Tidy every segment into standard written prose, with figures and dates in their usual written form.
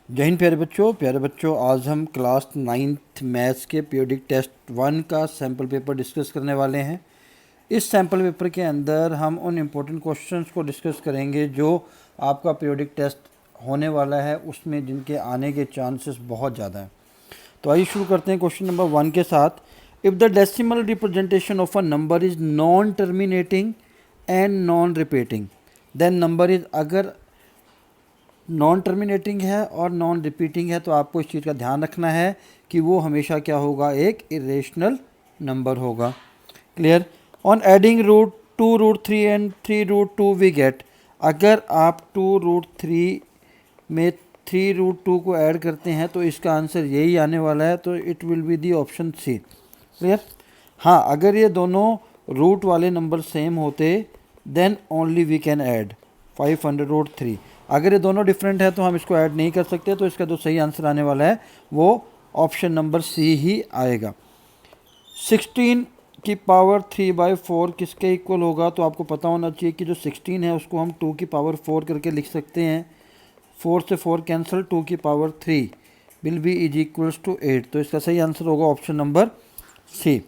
जय हिंद प्यारे बच्चों आज हम क्लास 9th मैथ्स के पीरियोडिक टेस्ट 1 का सैम्पल पेपर डिस्कस करने वाले हैं। इस सैम्पल पेपर के अंदर हम उन इम्पोर्टेंट क्वेश्चंस को डिस्कस करेंगे जो आपका पीरियोडिक टेस्ट होने वाला है, उसमें जिनके आने के चांसेस बहुत ज़्यादा हैं। तो आइए शुरू करते हैं क्वेश्चन नंबर 1 के साथ। If the decimal representation of a number is non terminating and non repeating then number is, अगर नॉन टर्मिनेटिंग है और नॉन रिपीटिंग है तो आपको इस चीज़ का ध्यान रखना है कि वो हमेशा क्या होगा, एक इरेशनल नंबर होगा। Clear. On adding root 2√3 and 3√2 we get, अगर आप 2√3 में 3√2 को ऐड करते हैं तो इसका आंसर यही आने वाला है, तो it will be the option C. Clear. हाँ, अगर ये दोनों रूट वाले नंबर सेम होते then only we can add 500√3। अगर ये दोनों डिफरेंट है तो हम इसको ऐड नहीं कर सकते, तो इसका जो सही आंसर आने वाला है वो ऑप्शन नंबर सी ही आएगा। 16 की पावर 3/4 किसके इक्वल होगा, तो आपको पता होना चाहिए कि जो 16 है उसको हम 2 की पावर 4 करके लिख सकते हैं। 4 से 4 कैंसिल, 2 की power 3 will be is equals to 8, तो इसका सही आंसर होगा option number C.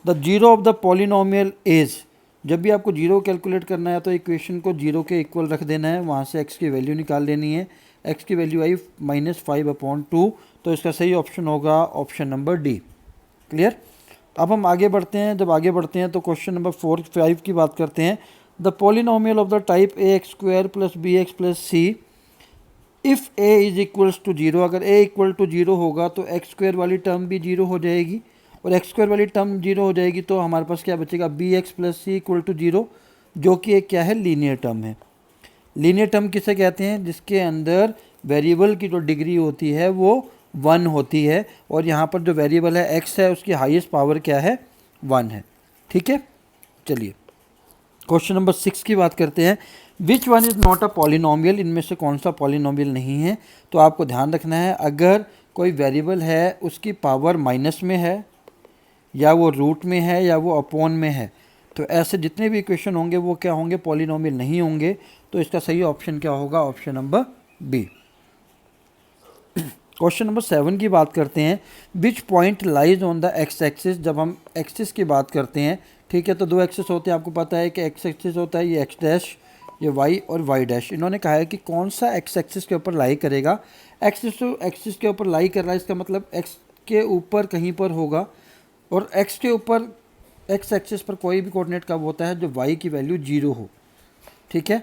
The zero of the polynomial is, जब भी आपको जीरो कैलकुलेट करना है तो इक्वेशन को जीरो के इक्वल रख देना है, वहाँ से एक्स की वैल्यू निकाल लेनी है। एक्स की वैल्यू आई -5/2, तो इसका सही ऑप्शन होगा ऑप्शन नंबर डी। क्लियर। अब हम आगे बढ़ते हैं। जब आगे बढ़ते हैं तो क्वेश्चन नंबर 5 की बात करते हैं। The polynomial of the type ax² + bx + c if a is equals to 0, अगर a इक्वल टू 0 होगा तो x² वाली टर्म भी 0 हो जाएगी, और x² वाली टर्म 0 हो जाएगी तो हमारे पास क्या बचेगा, bx + c = 0, जो कि एक क्या है, लीनियर टर्म है। लीनियर टर्म किसे कहते हैं, जिसके अंदर वेरिएबल की जो डिग्री होती है वो 1 होती है, और यहाँ पर जो वेरिएबल है x है उसकी हाईएस्ट पावर क्या है, 1 है। ठीक है, चलिए क्वेश्चन नंबर 6 की बात करते हैं। Which one is not a polynomial, इनमें से कौन सा पॉलिनोमियल नहीं है, तो आपको ध्यान रखना है अगर कोई वेरिएबल है उसकी पावर माइनस में है, या वो रूट में है, या वो अपॉन में है, तो ऐसे जितने भी इक्वेशन होंगे वो क्या होंगे, पॉलिनोमियल नहीं होंगे, तो इसका सही ऑप्शन क्या होगा, option number B. Question number 7 की बात करते हैं। Which point lies on the X axis, जब हम एक्सिस की बात करते हैं, ठीक है, तो दो एक्सिस होते हैं, आपको पता है कि एक्स एक्सिस होता है ये एक्स डैश, ये वाई और वाई डैश। इन्होंने कहा है कि कौन सा एक्स एक्सिस के ऊपर लाई करेगा। एक्सिस टू एक्सिस के ऊपर लाई कर रहा है, इसका मतलब एक्स के ऊपर कहीं पर होगा, और एक्स के ऊपर एक्स एक्सिस पर कोई भी कोऑर्डिनेट कब होता है, जब वाई की वैल्यू 0 हो। ठीक है,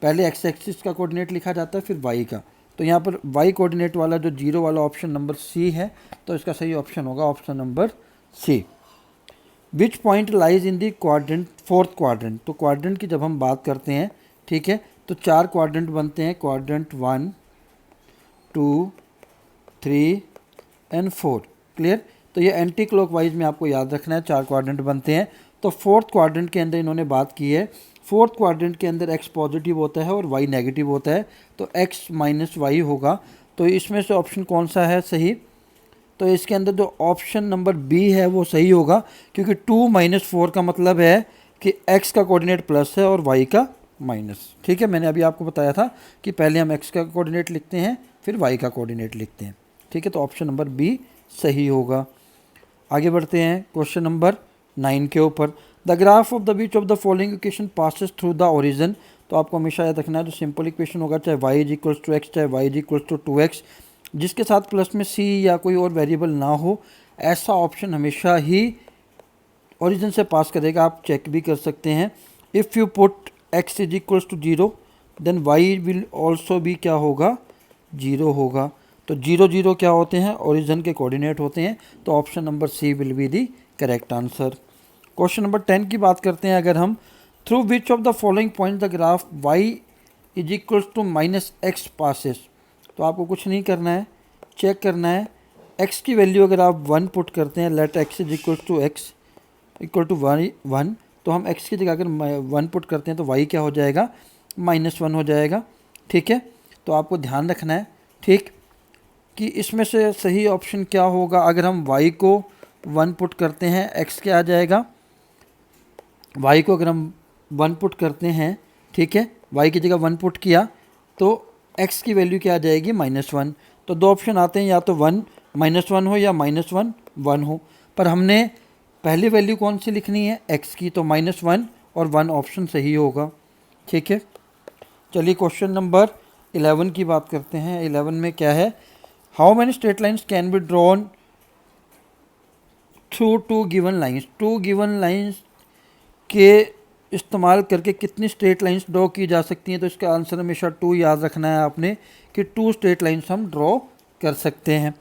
पहले एक्स एक्सिस का कोऑर्डिनेट लिखा जाता है फिर वाई का, तो यहाँ पर वाई कोऑर्डिनेट वाला जो 0 वाला ऑप्शन नंबर सी है, तो इसका सही ऑप्शन होगा option number C. Which point lies in the quadrant, fourth quadrant, तो क्वाड्रेंट की जब हम बात करते हैं, ठीक है, तो 4 क्वाड्रेंट बनते हैं, क्वाड्रेंट 1, 2, 3 एंड 4। क्लियर। तो ये एंटी क्लॉकवाइज में आपको याद रखना है, 4 क्वाड्रेंट बनते हैं। तो फोर्थ क्वाड्रेंट के अंदर इन्होंने बात की है, फोर्थ क्वाड्रेंट के अंदर x पॉजिटिव होता है और y नेगेटिव होता है, तो x - y होगा। तो इसमें से ऑप्शन कौन सा है सही, तो इसके अंदर जो ऑप्शन नंबर बी है वो सही होगा, क्योंकि 2 - 4 का मतलब है कि x का कोऑर्डिनेट प्लस है और y का माइनस। ठीक है, मैंने अभी आपको बताया था कि पहले हम x का कोऑर्डिनेट लिखते हैं फिर y का कोऑर्डिनेट लिखते हैं। ठीक है, तो ऑप्शन नंबर बी सही होगा। आगे बढ़ते हैं क्वेश्चन नंबर 9 के ऊपर। The graph of the which of the following equation passes through the origin, तो आपको हमेशा याद रखना है जो सिंपल इक्वेशन होगा, चाहे y = x, चाहे y = 2x, जिसके साथ प्लस में c या कोई और वेरिएबल ना हो, ऐसा ऑप्शन हमेशा ही ओरिजिन से पास करेगा। आप चेक भी कर सकते हैं। If you put x = 0 then y will also भी क्या होगा, 0 होगा। तो 0 0 क्या होते हैं, ओरिजिन के कोऑर्डिनेट होते हैं, तो option number C will be the correct answer. Question number 10 की बात करते हैं। अगर हम through which of the following point the graph y = -x passes, तो आपको कुछ नहीं करना है, चेक करना है x की वैल्यू अगर आप 1 पुट करते हैं, लेट x = 1, तो हम x की जगह अगर 1 पुट करते हैं तो y क्या हो जाएगा, -1 हो जाएगा। ठीक है, तो आपको ध्यान रखना है, ठीक, कि इसमें से सही ऑप्शन क्या होगा। अगर हम y को 1 पुट करते हैं, x क्या आ जाएगा, y को अगर हम 1 पुट करते हैं, ठीक है, y की जगह 1 पुट किया तो एक्स की वैल्यू क्या आ जाएगी -1। तो दो ऑप्शन आते हैं, या तो 1 -1 हो या -1 1 हो, पर हमने पहली वैल्यू कौन सी लिखनी है, एक्स की, तो -1 और 1 ऑप्शन सही होगा। ठीक है, चलिए क्वेश्चन नंबर 11 की बात करते हैं। 11 में क्या है, how many straight lines can be drawn through two given lines. Two given lines के इस्तेमाल करके कितनी स्ट्रेट लाइन्स ड्रॉ की जा सकती हैं। तो इसका आंसर हमेशा 2 याद रखना है आपने, कि 2 स्ट्रेट लाइन्स हम ड्रॉ कर सकते हैं।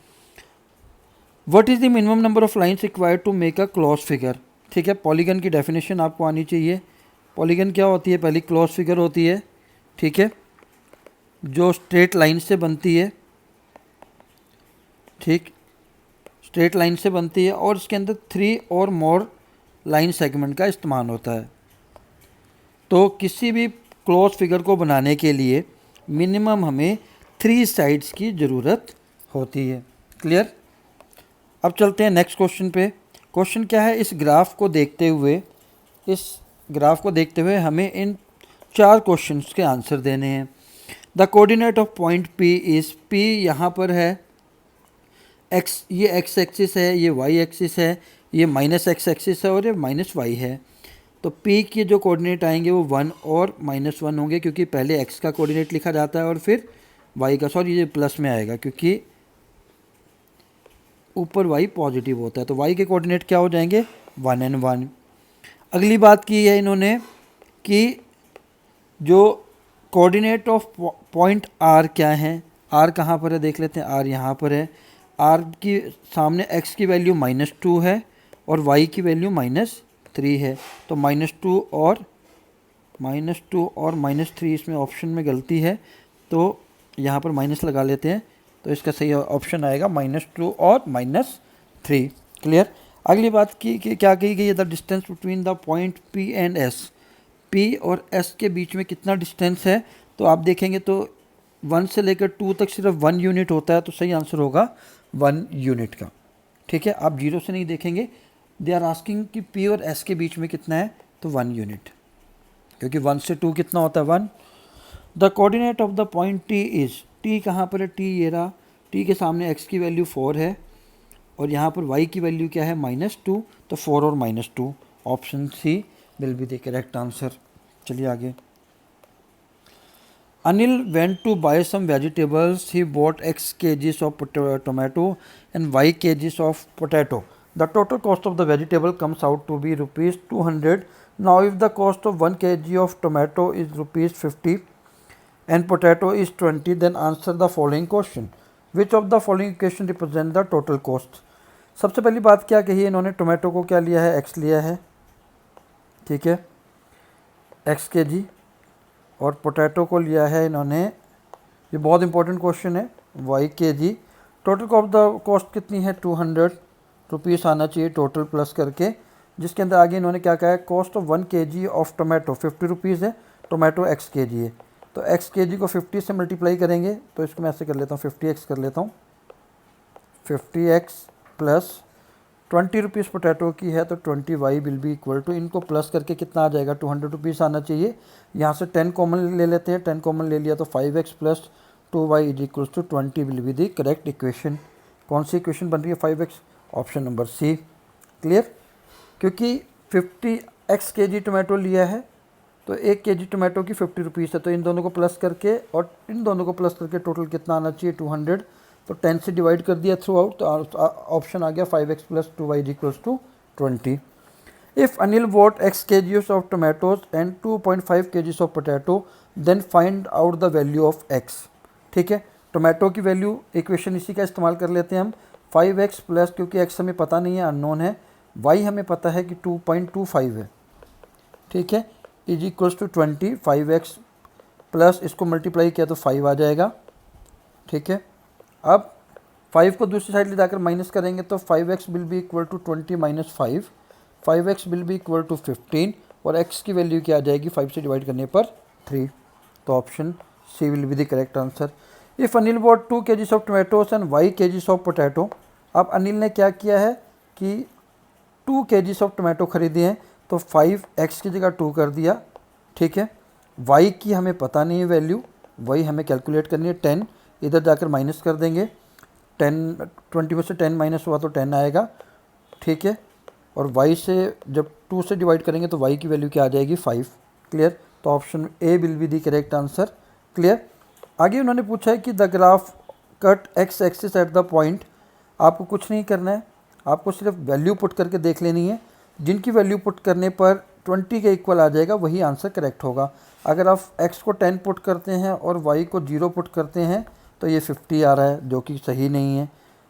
What is the minimum number of lines required to make a close figure. ठीक है, पॉलीगन की डेफिनेशन आपको आनी चाहिए। पॉलीगन क्या होती है, पहली क्लोज फिगर होती है, ठीक है, जो स्ट्रेट लाइन से बनती है, ठीक, स्ट्रेट लाइन से बनती है, और इसके अंदर 3 और मोर लाइन सेगमेंट का इस्तेमाल होता है। तो किसी भी क्लोज फिगर को बनाने के लिए मिनिमम हमें 3 साइड्स की ज़रूरत होती है। क्लियर। अब चलते हैं नेक्स्ट क्वेश्चन पे। क्वेश्चन क्या है, इस ग्राफ को देखते हुए हमें इन 4 क्वेश्चंस के आंसर देने हैं। The coordinate of point P is, P यहाँ पर है एक्स, ये एक्स एक्सिस है, ये वाई एक्सिस है, ये -x एक्सिस है और ये -y है। तो p के जो कोऑर्डिनेट आएंगे वो 1 और -1 होंगे, क्योंकि पहले x का कोऑर्डिनेट लिखा जाता है और फिर y का, सॉरी ये प्लस में आएगा क्योंकि ऊपर y पॉजिटिव होता है। तो y के कोऑर्डिनेट क्या हो जाएंगे, 1 और 1। अगली बात की है इन्होंने कि जो कोऑर्डिनेट ऑफ पॉइंट r क्या है, r कहाँ पर है देख लेते हैं, r यहाँ पर है। r की सामने x की वैल्यू -2 है और y की वैल्यू -3 है। तो -2 और -3 इसमें ऑप्शन में गलती है, तो यहाँ पर माइनस लगा लेते हैं। तो इसका सही ऑप्शन आएगा -2 और -3। क्लियर। अगली बात की कि क्या कही गई है, the distance between the point P and S। P और S के बीच में कितना डिस्टेंस है, तो आप देखेंगे तो 1 से लेकर 2 तक सिर्फ 1 यूनिट होता है, तो सही आंसर होगा 1 यूनिट का। ठीक है, आप 0 से नहीं देखेंगे। दे आर आस्किंग कि P और S के बीच में कितना है, तो 1 यूनिट, क्योंकि 1 से 2 कितना होता है, 1। The coordinate of the point T is, T कहाँ पर है, T ये रहा, T के सामने x की वैल्यू 4 है और यहाँ पर y की वैल्यू क्या है, -2। तो 4 और -2, option C will be the correct answer. चलिए आगे। Anil went to buy some vegetables, he bought x kgs of tomato and y kgs of potato. The total cost of the vegetable comes out to be ₹200। Now if the cost of 1 kg of tomato is ₹50 and potato is 20, then answer the following question. Which of the following equation represent the total cost? सबसे पहली बात क्या कही है इन्होंने, tomato को क्या लिया है, x लिया है, ठीक है, x kg, और पोटैटो को लिया है इन्होंने, ये बहुत इंपॉर्टेंट क्वेश्चन है, y kg। Total of the cost कितनी है, ₹200 आना चाहिए टोटल प्लस करके, जिसके अंदर आगे इन्होंने क्या कहा है, cost of 1 kg of tomato ₹50 है, टोमेटो x kg है। तो x kg को 50 से मल्टीप्लाई करेंगे, तो इसको मैं ऐसे कर लेता हूँ, 50x कर लेता हूँ, 50x प्लस ₹20 पोटैटो की है, तो 20y will be equal to, इनको प्लस करके कितना आ जाएगा, ₹200 आना चाहिए। यहाँ से 10 कॉमन ले लेते हैं, 10 कॉमन ले लिया तो 5x plus 2y is equal to 20 will be the correct equation. कौन सी इक्वेशन बन रही है, 5x, ऑप्शन नंबर सी। क्लियर। क्योंकि 50x kg टोमेटो लिया है, तो 1 kg टोमेटो की ₹50 है, तो इन दोनों को प्लस करके और इन दोनों को प्लस करके टोटल कितना आना चाहिए, 200। तो 10 से डिवाइड कर दिया थ्रू आउट, तो ऑप्शन आ गया 5x plus 2y equals to 20। If Anil bought x kgs of tomatoes and 2.5 kgs of potato, then find out the value of x। ठीक है, टोमेटो की वैल्यू इक्वेशन इसी का इस्तेमाल कर लेते हैं हम, 5x प्लस, क्योंकि x हमें पता नहीं है, अननोन है, y हमें पता है कि 2.25 है, ठीक है, is equals to 20, 5x plus इसको मल्टीप्लाई किया तो 5 आ जाएगा। ठीक है, अब 5 को दूसरी साइड ले जाकर माइनस करेंगे तो 5x will be equal to 20 minus 5, 5x will be equal to 15, और x की वैल्यू क्या आ जाएगी, 5 से डिवाइड करने पर 3। तो option C will be the correct answer. If Anil bought 2 kgs of tomatoes and y kgs of potato. अब अनिल ने क्या किया है कि 2 kgs ऑफ टोमेटो खरीदे हैं, तो 5x की जगह 2 कर दिया, ठीक है, y की हमें पता नहीं है वैल्यू, वही हमें कैलकुलेट करनी है। 10 इधर जाकर माइनस कर देंगे, 20 में से 10 माइनस हुआ तो 10 आएगा, ठीक है। और y से जब 2 से डिवाइड करेंगे तो y की वैल्यू क्या आ जाएगी 5। क्लियर, तो option A will be the correct answer. Clear. आगे उन्होंने पूछा है कि the graph cut x axis at the point. आपको कुछ नहीं करना है, आपको सिर्फ वैल्यू पुट करके देख लेनी है। जिनकी वैल्यू पुट करने पर 20 के इक्वल आ जाएगा वही आंसर करेक्ट होगा। अगर आप x को 10 पुट करते हैं और y को 0 पुट करते हैं तो ये 50 आ रहा है, जो कि सही नहीं है,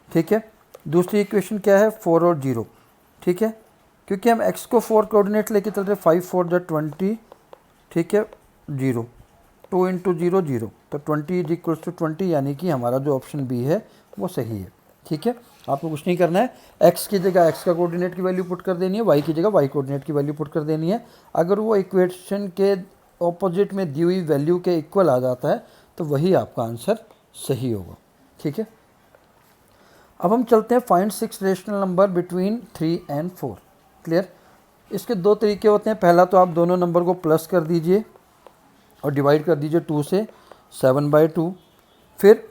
ठीक है। दूसरी इक्वेशन क्या है 4 और 0, ठीक है, क्योंकि हम x को 4 कोऑर्डिनेट लेके चल रहे, 5 4 जा 20, ठीक है, 0, 2 इंटू 0 0, तो 20 इज इक्वल्स टू 20, यानी कि हमारा जो ऑप्शन बी है वो सही है, ठीक है। आपको कुछ नहीं करना है, x की जगह x का कोऑर्डिनेट की वैल्यू पुट कर देनी है, y की जगह y कोऑर्डिनेट की वैल्यू पुट कर देनी है। अगर वो इक्वेशन के ऑपोजिट में दी हुई वैल्यू के इक्वल आ जाता है तो वही आपका आंसर सही होगा, ठीक है। अब हम चलते हैं find 6 rational number between 3 and 4। Clear. इसके दो तरीके होते हैं। पहला तो आप दोनों नंबर को प्लस कर दीजिए और डिवाइड कर दीजिए 2 से, 7/2। फिर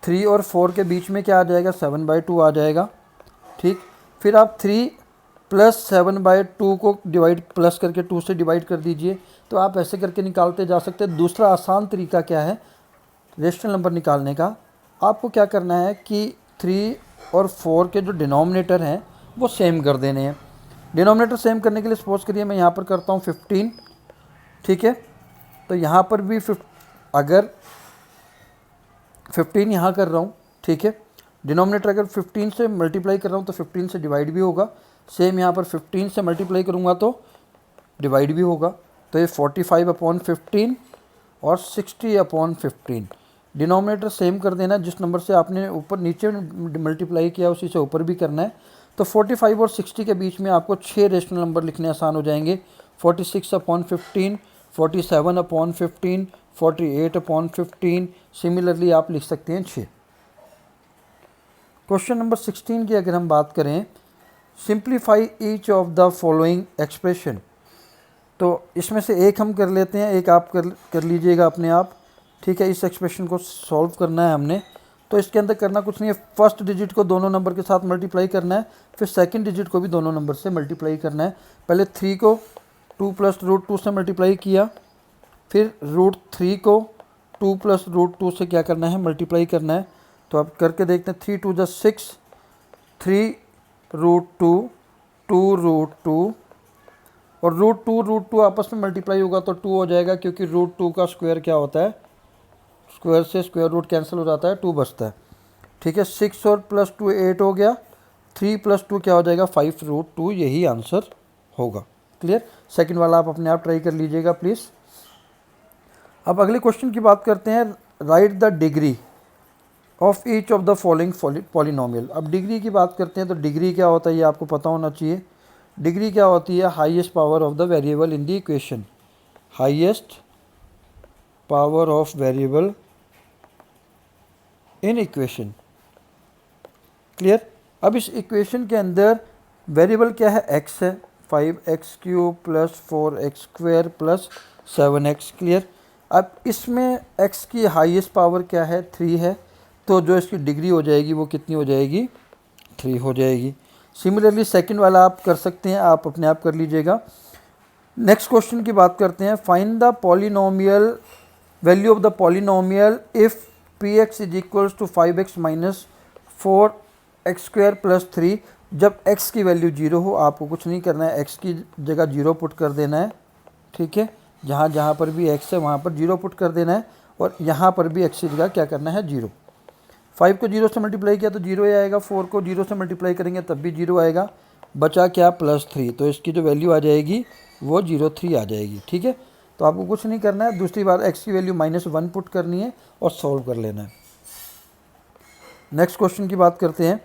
3 और 4 के बीच में क्या आ जाएगा 7/2 आ जाएगा, ठीक। फिर आप 3 प्लस 7/2 को डिवाइड प्लस करके 2 से डिवाइड कर दीजिए। तो आप ऐसे करके निकालते जा सकते हैं। दूसरा आसान तरीका क्या है रेशनल नंबर निकालने का, आपको क्या करना है कि 3 और 4 के जो डिनोमिनेटर हैं वो सेम कर देने हैं। डिनोमिनेटर सेम करने के लिए सपोज करिए मैं यहाँ पर करता हूँ 15, ठीक है। तो यहाँ पर भी अगर 15 यहाँ कर रहा हूँ, ठीक है, डिनोमिनेटर अगर 15 से मल्टीप्लाई कर रहा हूँ तो 15 से डिवाइड भी होगा। सेम यहाँ पर 15 से मल्टीप्लाई करूँगा तो डिवाइड भी होगा। तो ये 45/15 और 60/15। डिनोमिनेटर सेम कर देना, जिस नंबर से आपने ऊपर नीचे मल्टीप्लाई किया उसी से ऊपर भी करना है। तो 45 और 60 के बीच में आपको 6 रेशनल नंबर लिखने आसान हो जाएंगे। 46/15, 47/15, 48/15। सिमिलरली आप लिख सकते हैं 6। क्वेश्चन नंबर 16 की अगर हम बात करें, simplify each of the following expression. तो इसमें से एक हम कर लेते हैं, एक आप कर लीजिएगा अपने आप, ठीक है। इस एक्सप्रेशन को सॉल्व करना है हमने। तो इसके अंदर करना कुछ नहीं है, फर्स्ट डिजिट को दोनों नंबर के साथ मल्टीप्लाई करना है, फिर सेकंड डिजिट को भी दोनों नंबर से मल्टीप्लाई करना है। पहले 3 को 2 + √2 से मल्टीप्लाई किया, फिर √3 को 2 + √2 से क्या करना है मल्टीप्लाई करना है। तो अब करके देखते हैं, 3 2 = 6, 3 √2, 2 √2 और √2 आपस में मल्टीप्लाई होगा तो 2 हो जाएगा, क्योंकि √2 का स्क्वायर क्या होता है, स्क्वायर से स्क्वायर रूट कैंसिल हो जाता है, 2 बचता है, ठीक है। 6 और +2 8 हो गया, 3 + 2 क्या हो जाएगा 5 √2, यही आंसर होगा। क्लियर। सेकंड वाला आप अपने आप ट्राई कर लीजिएगा प्लीज़। अब अगले क्वेश्चन की बात करते हैं, right the degree of each of the following polynomial. अब डिग्री की बात करते हैं तो डिग्री क्या होता है ये आपको पता होना चाहिए। डिग्री क्या होती है, highest power of the variable in the equation, highest power of variable in equation. Clear. अब इस इक्वेशन के अंदर वेरिएबल क्या है, x है, 5x³ + 4x² + 7x। क्लियर। अब इसमें x की हाईएस्ट पावर क्या है 3 है, तो जो इसकी डिग्री हो जाएगी वो कितनी हो जाएगी 3 हो जाएगी। सिमिलरली सेकंड वाला आप कर सकते हैं, आप अपने आप कर लीजिएगा। नेक्स्ट क्वेश्चन की बात करते हैं, find the polynomial value of the polynomial if px = 5x - 4x² + 3। जब x की वैल्यू 0 हो, आपको कुछ नहीं करना है, x की जगह 0 पुट कर देना है, ठीक है। जहाँ जहाँ पर भी x है वहाँ पर 0 पुट कर देना है, और यहाँ पर भी x की जगह क्या करना है 0। 5 को 0 से मल्टीप्लाई किया तो 0 ही आएगा, 4 को 0 से मल्टीप्लाई करेंगे तब भी 0 आएगा, बचा क्या +3। तो इसकी जो वैल्यू आ जाएगी वो 0.3 आ जाएगी, ठीक है। तो आपको कुछ नहीं करना है, दूसरी बार x की वैल्यू -1 पुट करनी है और सॉल्व कर लेना है। नेक्स्ट क्वेश्चन की बात करते हैं,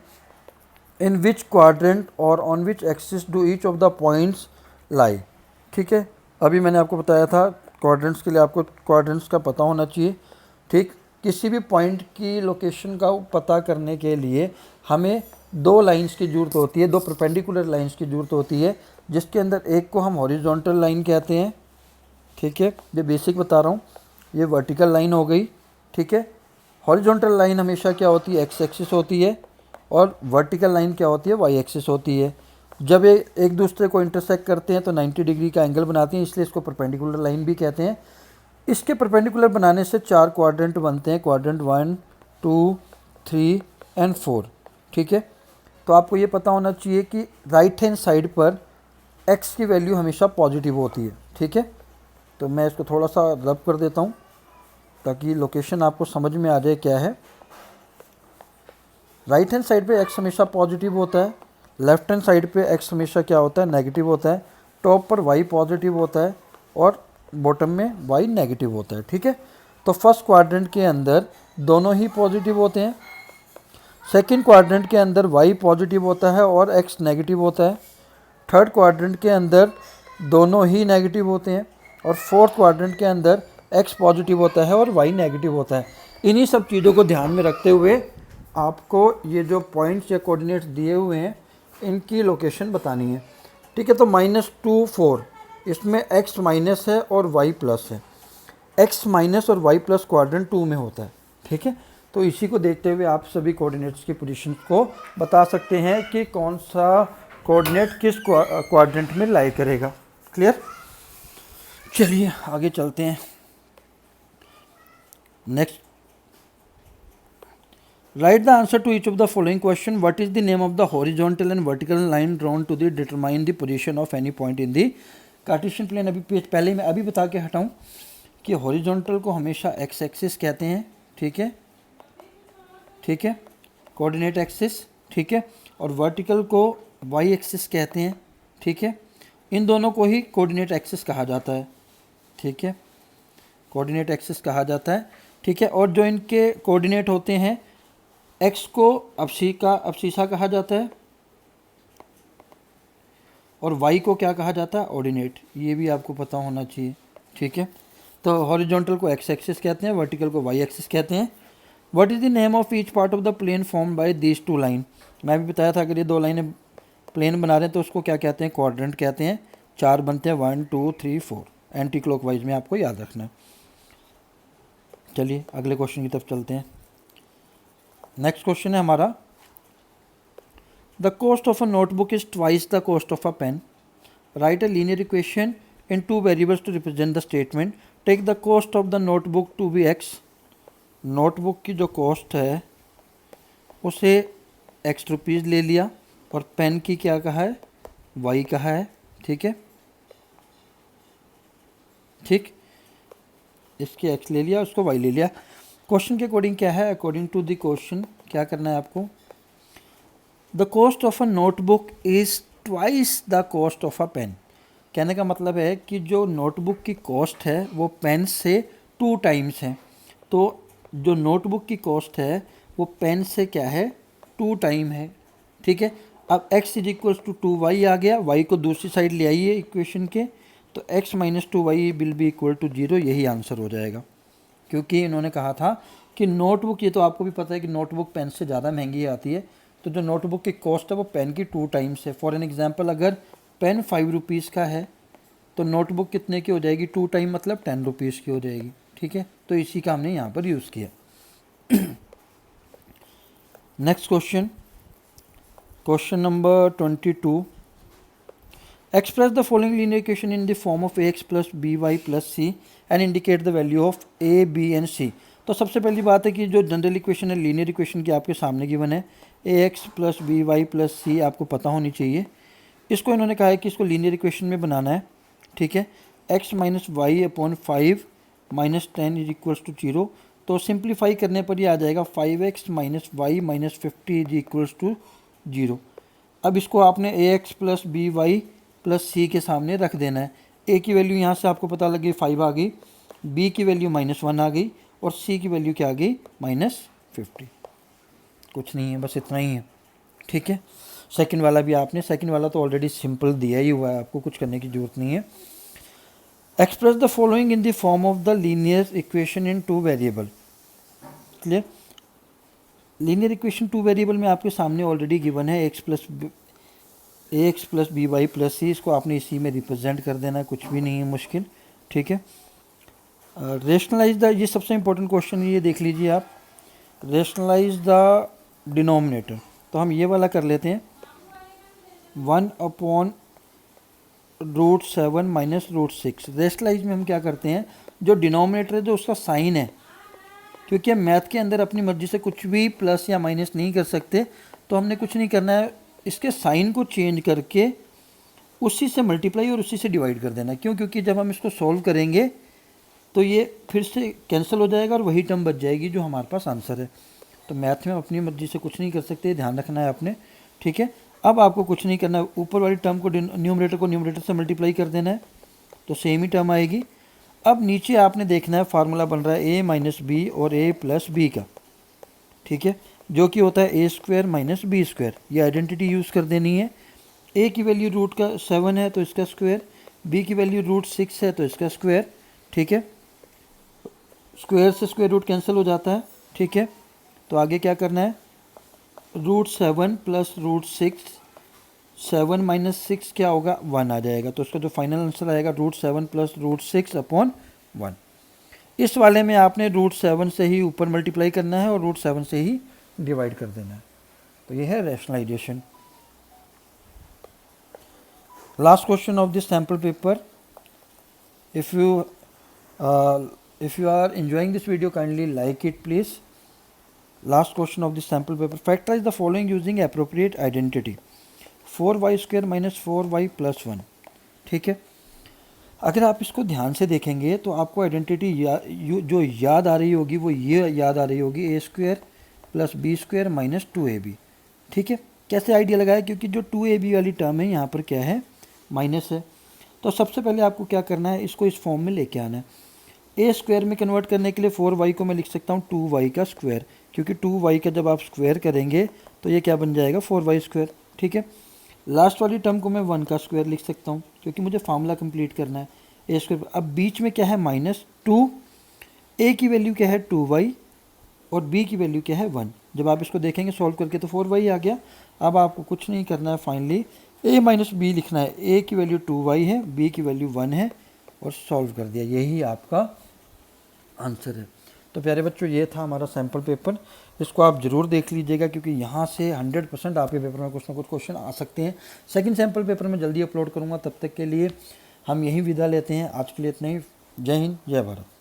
इन विच क्वाड्रेंट और on which axis do each of the points लाई। ठीक है, अभी मैंने आपको बताया था क्वाड्रेंट्स के लिए आपको क्वाड्रेंट्स का पता होना चाहिए, ठीक। किसी भी पॉइंट की लोकेशन का पता करने के लिए हमें दो लाइंस की ज़रूरत होती है, दो परपेंडिकुलर लाइंस की ज़रूरत होती है, जिसके अंदर एक को हम हॉरिजॉन्टल लाइन कहते हैं, ठीक है, ये बेसिक बता रहा हूँ। ये वर्टिकल लाइन हो गई, ठीक है। हॉरिजॉन्टल लाइन हमेशा क्या होती है, एक्स एक्सिस होती है, और वर्टिकल लाइन क्या होती है, वाई एक्सिस होती है। जब ये एक दूसरे को इंटरसेक्ट करते हैं तो 90 डिग्री का एंगल बनाते हैं, इसलिए इसको परपेंडिकुलर लाइन भी कहते हैं। इसके परपेंडिकुलर बनाने से 4 क्वाड्रेंट बनते हैं, क्वाड्रेंट 1, 2, 3 एंड 4, ठीक है। तो आपको ये पता होना चाहिए कि राइट हैंड साइड पर एक्स की वैल्यू हमेशा पॉजिटिव होती है, ठीक है। तो मैं इसको थोड़ा सा रब कर देता हूँ ताकि लोकेशन आपको समझ में आ जाए क्या है। राइट हैंड साइड पे एक्स हमेशा पॉजिटिव होता है, लेफ्ट हैंड साइड पे एक्स हमेशा क्या होता है, नेगेटिव होता है। टॉप पर वाई पॉजिटिव होता है और बॉटम में वाई नेगेटिव होता है, ठीक है। तो फर्स्ट क्वाड्रेंट के अंदर दोनों ही पॉजिटिव होते हैं, सेकंड क्वाड्रेंट के अंदर वाई पॉजिटिव होता है और एक्स नेगेटिव होता है, थर्ड क्वाड्रेंट के अंदर दोनों ही नेगेटिव होते हैं, और फोर्थ क्वाड्रेंट के अंदर एक्स पॉजिटिव होता है और वाई नेगेटिव होता है। इन्हीं सब चीज़ों को ध्यान में रखते हुए आपको ये जो पॉइंट्स या कोऑर्डिनेट्स दिए हुए हैं इनकी लोकेशन बतानी है, ठीक है। तो -2, 4 इसमें एक्स माइनस है और वाई प्लस है। एक्स माइनस और वाई प्लस क्वाड्रेंट 2 में होता है, ठीक है। तो इसी को देखते हुए आप सभी कोऑर्डिनेट्स की पोजीशन को बता सकते हैं कि कौन सा कोऑर्डिनेट किस क्वाड्रेंट में लाई करेगा। क्लियर? चलिए आगे चलते हैं। Next, write the answer to each of the following question. What is the name of the horizontal and vertical line drawn to determine the position of any point in the Cartesian plane. अभी पहले मैं अभी बता के हटाऊं कि horizontal को हमेशा एक्स एक्सिस कहते हैं, ठीक है, ठीक है, कोऑर्डिनेट एक्सिस, ठीक है, और वर्टिकल को वाई एक्सिस कहते हैं, ठीक है। इन दोनों को ही कोऑर्डिनेट एक्सिस कहा जाता है, ठीक है, कोऑर्डिनेट एक्सिस कहा जाता है, ठीक है। और जो इनके कोऑर्डिनेट होते हैं, एक्स को अबसीसा कहा जाता है और वाई को क्या कहा जाता है, ऑर्डिनेट। ये भी आपको पता होना चाहिए, ठीक है। तो हॉरिजॉन्टल को एक्स एक्सिस कहते हैं, वर्टिकल को वाई एक्सिस कहते हैं। What is the name of each part of the plane form by these 2 line. मैं भी बताया था अगर ये 2 लाइनें प्लेन बना रहे हैं तो उसको क्या कहते हैं, क्वाड्रेंट कहते हैं। 4 बनते हैं, 1, 2, 3, 4, एंटी क्लॉकवाइज में आपको याद रखना है। चलिए अगले क्वेश्चन की तरफ चलते हैं। नेक्स्ट क्वेश्चन है हमारा, the cost of a notebook is twice the cost of a pen. Write a linear equation in 2 variables to represent the statement. Take the cost of the notebook to be X. Notebook की जो cost है उसे x rupees ले लिया और pen की क्या कहा है, वाई कहा है, ठीक है, ठीक। इसके एक्स ले लिया, उसको वाई ले लिया। क्वेश्चन के अकॉर्डिंग क्या है, अकॉर्डिंग टू द क्वेश्चन क्या करना है आपको, the cost of a notebook is twice the cost of a pen. कहने का मतलब है कि जो नोटबुक की कॉस्ट है वो पेन से 2 टाइम्स है। तो जो नोटबुक की कॉस्ट है वो पेन से क्या है, 2 टाइम है, ठीक है। अब x is equals to 2y आ गया, y को दूसरी साइड ले आइए इक्वेशन के, तो x minus 2y will be equal to 0, यही आंसर हो जाएगा। क्योंकि इन्होंने कहा था कि नोटबुक, ये तो आपको भी पता है कि नोटबुक पेन से ज़्यादा महंगी आती है, तो जो नोटबुक की कॉस्ट है वो पेन की 2 टाइम्स है। फॉर एन एग्जांपल, अगर पेन 5 रुपीज़ का है तो नोटबुक कितने की हो जाएगी, 2 टाइम मतलब 10 रुपीज़ की हो जाएगी, ठीक है। तो इसी का हमने यहाँ पर यूज़ किया। Next question, question number 22। Express the following linear equation in the form of ax plus B Y plus C and indicate the value of a, b and c। तो सबसे पहली बात है कि जो जनरल इक्वेशन है linear equation की आपके सामने गिवन है, ax plus B Y plus C आपको पता होनी चाहिए। इसको इन्होंने कहा है कि इसको लीनियर इक्वेशन में बनाना है, ठीक है। x minus Y upon 5 minus 10 is equals to 0। तो सिंप्लीफाई करने पर ये आ जाएगा 5x minus Y minus 50 is equals to 0। अब इसको आपने ax plus B Y plus C के सामने रख देना है। a की वैल्यू यहाँ से आपको पता लगी 5 आ गई, b की वैल्यू -1 आ गई और c की वैल्यू क्या आ गई, -50। कुछ नहीं है, बस इतना ही है, ठीक है। सेकंड वाला भी आपने, सेकंड वाला तो ऑलरेडी सिंपल दिया ही हुआ है, आपको कुछ करने की ज़रूरत नहीं है। Express the following in the form of the linear equation in 2 variable. Clear? Linear equation 2 variable में आपके सामने ऑलरेडी गिवन है X plus B Y plus C. इसको आपने इसी में रिप्रेजेंट कर देना है, कुछ भी नहीं है मुश्किल, ठीक है। रेशनलाइज द, ये सबसे इम्पोर्टेंट क्वेश्चन है, ये देख लीजिए आप, रेशनलाइज द डिनोमिनेटर। तो हम ये वाला कर लेते हैं, 1/√7 माइनस √6। रेशनलाइज में हम क्या करते हैं, जो डिनोमिनेटर है जो उसका साइन है, क्योंकि हम मैथ के अंदर अपनी मर्जी से कुछ भी प्लस या माइनस नहीं कर सकते, तो हमने कुछ नहीं करना है, इसके साइन को चेंज करके उसी से मल्टीप्लाई और उसी से डिवाइड कर देना। क्यों? क्योंकि जब हम इसको सॉल्व करेंगे तो ये फिर से कैंसिल हो जाएगा और वही टर्म बच जाएगी जो हमारे पास आंसर है। तो मैथ में अपनी मर्जी से कुछ नहीं कर सकते, ध्यान रखना है आपने, ठीक है। अब आपको कुछ नहीं करना है, ऊपर वाली टर्म को न्यूमरेटर से मल्टीप्लाई कर देना है, तो सेम ही टर्म आएगी। अब नीचे आपने देखना है, फार्मूला बन रहा है a माइनस बी और a प्लस बी का, ठीक है, जो कि होता है a² माइनस b²। ये आइडेंटिटी यूज़ कर देनी है। a की वैल्यू √7 है तो इसका स्क्वायर, b की वैल्यू √6 है तो इसका स्क्वायर, ठीक है। स्क्वायर से स्क्वायर रूट कैंसिल हो जाता है, ठीक है। तो आगे क्या करना है, √7 प्लस √6, 7 माइनस 6 क्या होगा, 1 आ जाएगा। तो उसका जो फाइनल आंसर आएगा √7 प्लस √6/1। इस वाले में आपने √7 से ही ऊपर मल्टीप्लाई करना है और √7 से ही डिवाइड कर देना है। तो ये है rationalisation. Last question of this sample paper. If you are enjoying this video, kindly like it please. Last question of this sample paper. Factorize the following using appropriate identity. 4y² minus 4y plus 1, ठीक है। अगर आप इसको ध्यान से देखेंगे तो आपको आइडेंटिटी जो याद आ रही होगी वो ये याद आ रही होगी, a² plus b² minus 2ab, ठीक है। कैसे आइडिया लगाया, क्योंकि जो 2ab वाली टर्म है यहाँ पर क्या है, माइनस है। तो सबसे पहले आपको क्या करना है, इसको इस फॉर्म में लेके आना है। a² में कन्वर्ट करने के लिए 4y को मैं लिख सकता हूँ 2y का स्क्वायर, क्योंकि 2y का जब आप स्क्वायर करेंगे तो ये क्या बन जाएगा, 4y², ठीक है। लास्ट वाली टर्म को मैं 1 का स्क्वायर लिख सकता हूँ, क्योंकि मुझे फार्मूला कंप्लीट करना है, a²। अब बीच में क्या है, -2, a की वैल्यू क्या है 2y और b की वैल्यू क्या है 1। जब आप इसको देखेंगे सॉल्व करके तो 4y आ गया। अब आपको कुछ नहीं करना है, फाइनली a माइनस बी लिखना है। a की वैल्यू 2y है, b की वैल्यू 1 है, और सॉल्व कर दिया, यही आपका आंसर है। तो प्यारे बच्चों, ये था हमारा सैम्पल पेपर। इसको आप ज़रूर देख लीजिएगा, क्योंकि यहाँ से 100% आपके पेपर में कुछ ना कुछ क्वेश्चन आ सकते हैं। सेकंड सैम्पल पेपर में जल्दी अपलोड करूँगा, तब तक के लिए हम यही विदा लेते हैं। आज के लिए इतना ही। जय हिंद, जय भारत।